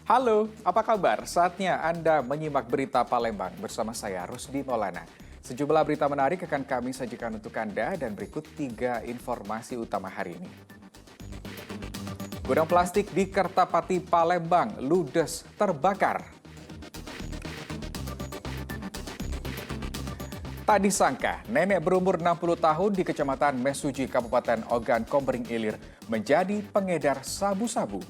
Halo, apa kabar? Saatnya Anda menyimak berita Palembang bersama saya, Rusdi Maulana. Sejumlah berita menarik akan kami sajikan untuk Anda dan berikut 3 informasi utama hari ini. Gudang plastik di Kertapati, Palembang, ludes terbakar. Tak disangka, nenek berumur 60 tahun di Kecamatan Mesuji, Kabupaten Ogan Komering Ilir menjadi pengedar sabu-sabu.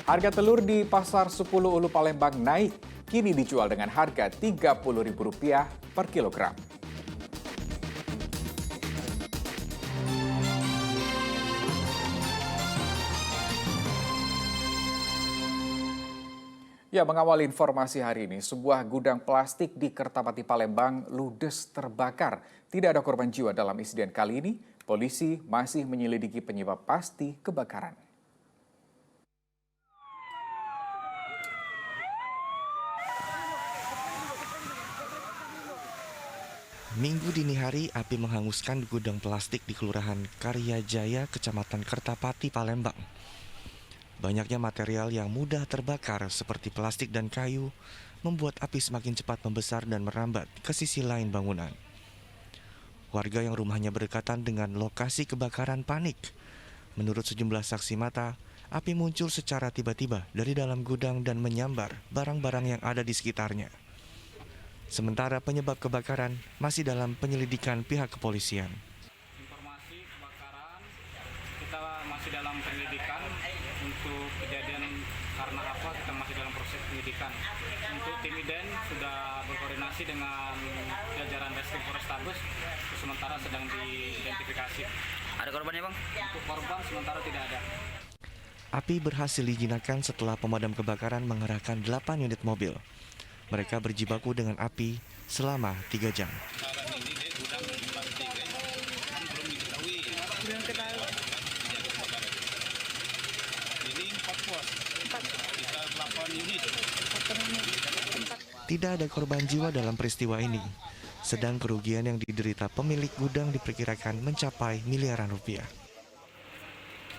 Harga telur di Pasar 10 Ulu Palembang naik, kini dijual dengan harga Rp30.000 per kilogram. Ya, mengawali informasi hari ini, sebuah gudang plastik di Kertapati, Palembang ludes terbakar. Tidak ada korban jiwa dalam insiden kali ini. Polisi masih menyelidiki penyebab pasti kebakaran. Minggu dini hari, api menghanguskan gudang plastik di Kelurahan Karya Jaya, Kecamatan Kertapati, Palembang. Banyaknya material yang mudah terbakar seperti plastik dan kayu membuat api semakin cepat membesar dan merambat ke sisi lain bangunan. Warga yang rumahnya berdekatan dengan lokasi kebakaran panik. Menurut sejumlah saksi mata, api muncul secara tiba-tiba dari dalam gudang dan menyambar barang-barang yang ada di sekitarnya. Sementara penyebab kebakaran masih dalam penyelidikan pihak kepolisian. Informasi kebakaran kita masih dalam penyelidikan. Untuk kejadian karena apa kita masih dalam proses penyelidikan. Untuk tim IDEN sudah berkoordinasi dengan jajaran Reskrim Polrestabes, sementara sedang diidentifikasi. Ada korbannya, Bang? Untuk korban sementara tidak ada. Api berhasil dijinakkan setelah pemadam kebakaran mengerahkan 8 unit mobil. Mereka berjibaku dengan api selama 3 jam. Tidak ada korban jiwa dalam peristiwa ini. Sedang kerugian yang diderita pemilik gudang diperkirakan mencapai miliaran rupiah.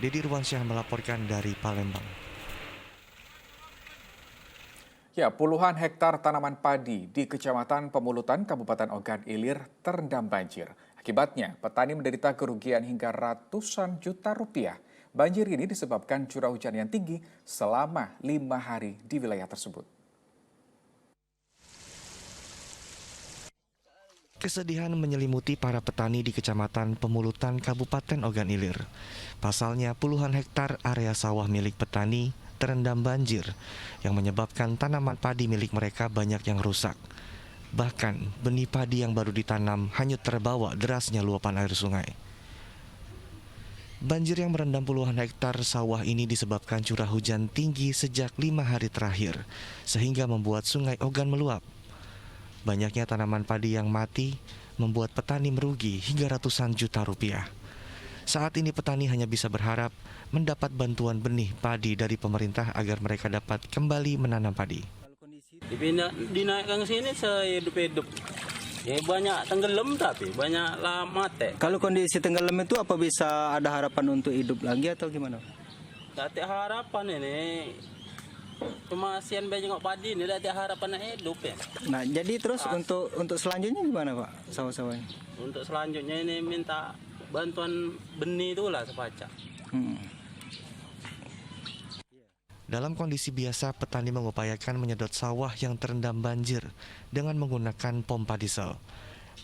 Dedi Ruansyah melaporkan dari Palembang. Ya, puluhan hektar tanaman padi di Kecamatan Pemulutan, Kabupaten Ogan Ilir terendam banjir. Akibatnya, petani menderita kerugian hingga ratusan juta rupiah. Banjir ini disebabkan curah hujan yang tinggi selama 5 hari di wilayah tersebut. Kesedihan menyelimuti para petani di Kecamatan Pemulutan, Kabupaten Ogan Ilir. Pasalnya, puluhan hektar area sawah milik petani terendam banjir yang menyebabkan tanaman padi milik mereka banyak yang rusak. Bahkan, benih padi yang baru ditanam hanyut terbawa derasnya luapan air sungai. Banjir yang merendam puluhan hektar sawah ini disebabkan curah hujan tinggi sejak 5 hari terakhir, sehingga membuat sungai Ogan meluap. Banyaknya tanaman padi yang mati membuat petani merugi hingga ratusan juta rupiah. Saat ini petani hanya bisa berharap mendapat bantuan benih padi dari pemerintah agar mereka dapat kembali menanam padi. Dinaikkan ke sini sehidup-hidup. Ya banyak tenggelam tapi banyak mati. Kalau kondisi tenggelam itu apa bisa ada harapan untuk hidup lagi atau gimana? Tak ada harapan ini. Cuma sian banyak padi ini tak ada harapan hidup ya. Nah, jadi terus untuk selanjutnya gimana, Pak? Sawah-sawahnya. Untuk selanjutnya ini minta bantuan benih itulah sepaca. Dalam kondisi biasa, petani mengupayakan menyedot sawah yang terendam banjir dengan menggunakan pompa diesel.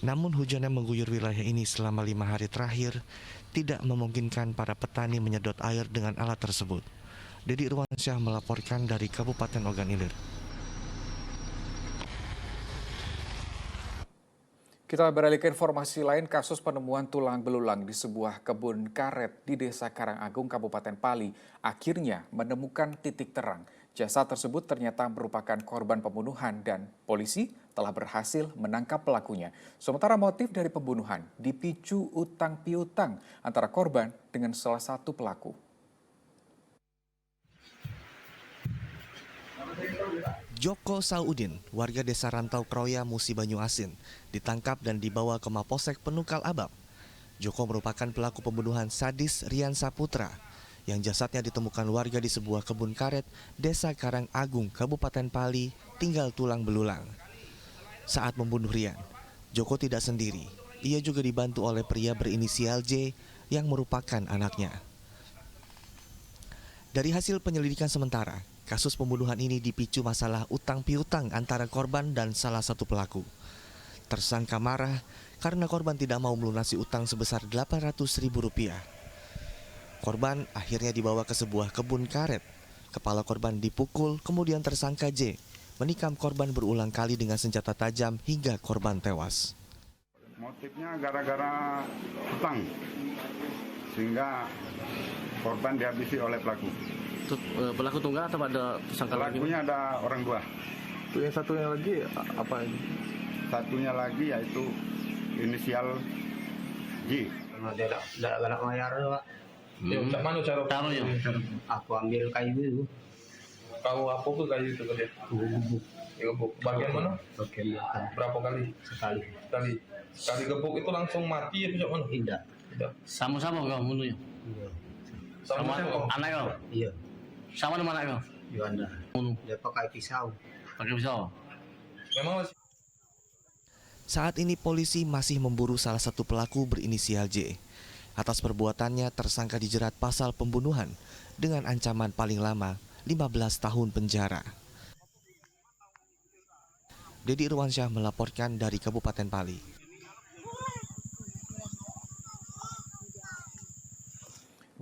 Namun hujan yang mengguyur wilayah ini selama 5 hari terakhir tidak memungkinkan para petani menyedot air dengan alat tersebut. Dedi Ruansyah melaporkan dari Kabupaten Ogan Ilir. Kita beralih ke informasi lain, kasus penemuan tulang belulang di sebuah kebun karet di Desa Karangagung, Kabupaten Pali, akhirnya menemukan titik terang. Jasad tersebut ternyata merupakan korban pembunuhan dan polisi telah berhasil menangkap pelakunya. Sementara motif dari pembunuhan dipicu utang piutang antara korban dengan salah satu pelaku. Joko Saudin, warga desa Rantau Kroya, Musi Banyu Asin, ditangkap dan dibawa ke Mapolsek Penukal Abab. Joko merupakan pelaku pembunuhan sadis Rian Saputra yang jasadnya ditemukan warga di sebuah kebun karet, Desa Karangagung, Kabupaten Pali, tinggal tulang belulang. Saat membunuh Rian, Joko tidak sendiri. Ia juga dibantu oleh pria berinisial J yang merupakan anaknya. Dari hasil penyelidikan sementara, kasus pembunuhan ini dipicu masalah utang piutang antara korban dan salah satu pelaku. Tersangka marah karena korban tidak mau melunasi utang sebesar Rp800.000. Korban akhirnya dibawa ke sebuah kebun karet. Kepala korban dipukul, kemudian tersangka J menikam korban berulang kali dengan senjata tajam hingga korban tewas. Motifnya gara-gara utang, sehingga korban dihabisi oleh pelaku. Pelaku tunggal atau ada tersangka lagi? Pelakunya ada orang dua. Yang satunya lagi apa ini? Satunya lagi yaitu inisial J. Tidak galak mayar Pak. Macam mana cara? Taruhnya. Aku ambil kayu itu. Kau apa ke kayu itu kerja? Gebuk. Bagian mana? Bagian belakang. Berapa kali? Sekali. Sekali gebuk itu langsung mati ya macam mana? Tidak. Sama-sama kau bunuhnya? Iya. Sama siapa? Anak kau? Iya. Sama dengan anak kau? Yuanda. Bunuh. Dia pakai pisau. Pakai pisau? Memang masih. Saat ini polisi masih memburu salah satu pelaku berinisial J. Atas perbuatannya tersangka dijerat pasal pembunuhan dengan ancaman paling lama 15 tahun penjara. Dedi Irwansyah melaporkan dari Kabupaten Pali.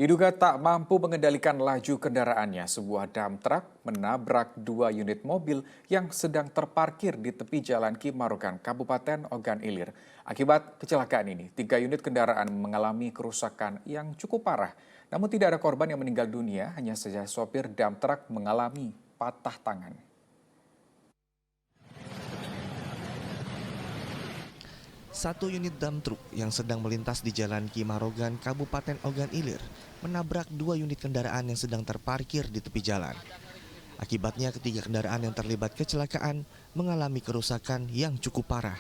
Diduga tak mampu mengendalikan laju kendaraannya, sebuah dump truck menabrak 2 unit mobil yang sedang terparkir di tepi Jalan Ki Marogan, Kabupaten Ogan Ilir. Akibat kecelakaan ini, 3 unit kendaraan mengalami kerusakan yang cukup parah. Namun tidak ada korban yang meninggal dunia, hanya saja sopir dump truck mengalami patah tangan. Satu unit dump truk yang sedang melintas di Jalan Ki Marogan, Kabupaten Ogan Ilir, menabrak 2 unit kendaraan yang sedang terparkir di tepi jalan. Akibatnya ketiga kendaraan yang terlibat kecelakaan mengalami kerusakan yang cukup parah.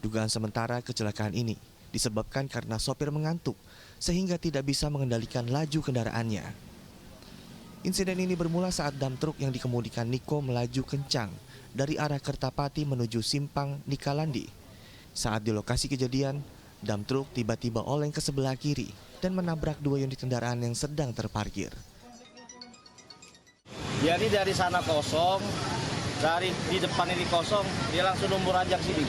Dugaan sementara kecelakaan ini disebabkan karena sopir mengantuk sehingga tidak bisa mengendalikan laju kendaraannya. Insiden ini bermula saat dump truk yang dikemudikan Niko melaju kencang dari arah Kertapati menuju Simpang Nikalandi. Saat di lokasi kejadian, dump truk tiba-tiba oleng ke sebelah kiri dan menabrak 2 unit kendaraan yang sedang terparkir. Jadi dari sana kosong, dari di depan ini kosong, dia langsung numbur aja ke sini.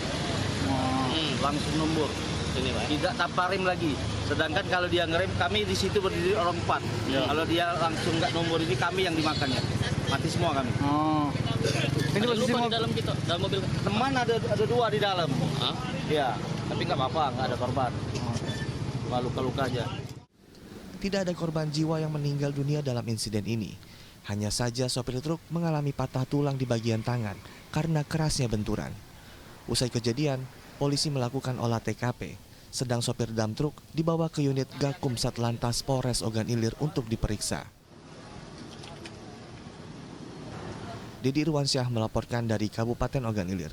Langsung numbur. Tidak tanpa rem lagi. Sedangkan kalau dia ngerem, kami di situ berdiri orang 4. Ya. Kalau dia langsung nggak numbur ini, kami yang dimakannya. Mati semua kami. Ini posisi di dalam kita, dalam mobil. Teman ada 2 di dalam. Iya, tapi nggak apa-apa, nggak ada korban. Luka-luka aja. Tidak ada korban jiwa yang meninggal dunia dalam insiden ini. Hanya saja sopir truk mengalami patah tulang di bagian tangan karena kerasnya benturan. Usai kejadian, polisi melakukan olah TKP, sedang sopir dump truk dibawa ke unit Gakum Satlantas Polres Ogan Ilir untuk diperiksa. Dedi Irwansyah melaporkan dari Kabupaten Ogan Ilir.